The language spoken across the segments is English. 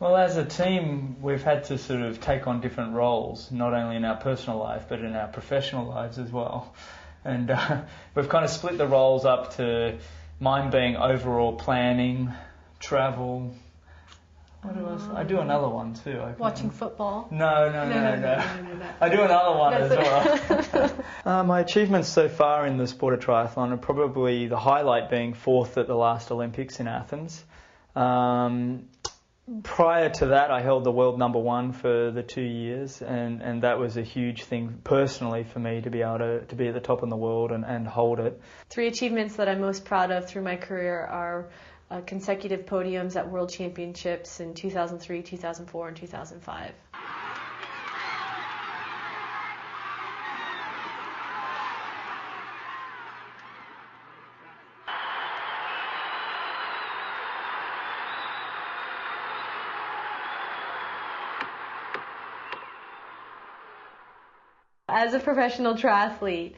Well, as a team, we've had to sort of take on different roles, not only in our personal life, but in our professional lives as well. And we've kind of split the roles up to mine being overall planning, travel. What else? I do another one too. Watching football? No. I do another one as well. My achievements so far in the sport of triathlon are probably the highlight being 4th at the last Olympics in Athens. Prior to that, I held the world #1 for the 2 years, and that was a huge thing personally for me to be able to be at the top in the world and hold it. 3 achievements that I'm most proud of through my career are consecutive podiums at World Championships in 2003, 2004, and 2005. As a professional triathlete,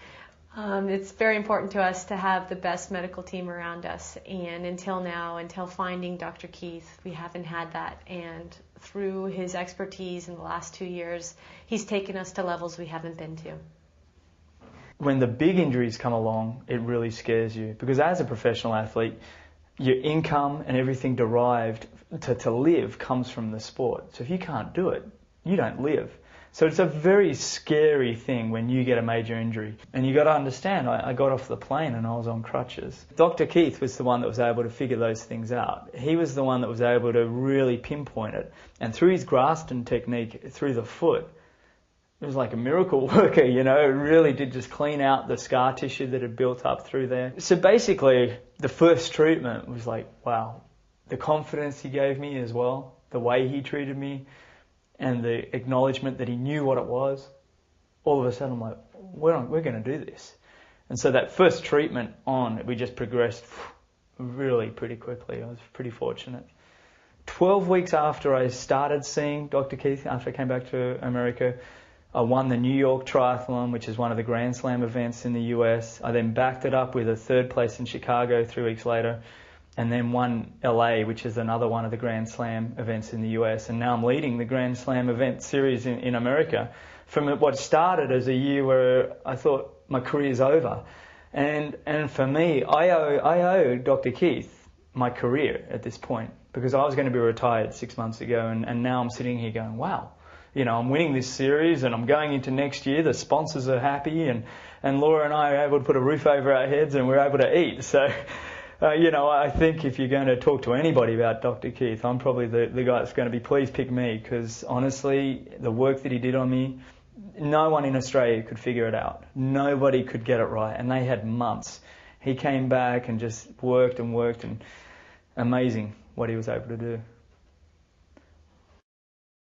it's very important to us to have the best medical team around us, and until finding Dr. Keith, we haven't had that, and through his expertise in the last 2 years, he's taken us to levels we haven't been to. When the big injuries come along, it really scares you, because as a professional athlete, your income and everything derived to live comes from the sport. So if you can't do it, you don't live. So it's a very scary thing when you get a major injury. And you got to understand, I got off the plane and I was on crutches. Dr. Keith was the one that was able to figure those things out. He was the one that was able to really pinpoint it. And through his Graston technique, through the foot, it was like a miracle worker, you know. It really did just clean out the scar tissue that had built up through there. So basically, the first treatment was like, wow. The confidence he gave me as well, the way he treated me, and the acknowledgement that he knew what it was, all of a sudden I'm like, we're going to do this. And so that first treatment on, we just progressed really pretty quickly. I was pretty fortunate. 12 weeks after I started seeing Dr. Keith, after I came back to America, I won the New York Triathlon, which is one of the Grand Slam events in the US. I then backed it up with a 3rd place in Chicago 3 weeks later, and then won LA, which is another one of the Grand Slam events in the US. And now I'm leading the Grand Slam event series in America from what started as a year where I thought my career's over. And for me, I owe Dr. Keith my career at this point, because I was going to be retired 6 months ago, and now I'm sitting here going, wow, you know, I'm winning this series and I'm going into next year, the sponsors are happy, and Laura and I are able to put a roof over our heads and we're able to eat. So you know, I think if you're going to talk to anybody about Dr. Keith, I'm probably the guy that's going to be, please pick me, because honestly, the work that he did on me, no one in Australia could figure it out. Nobody could get it right, and they had months. He came back and just worked, and amazing what he was able to do.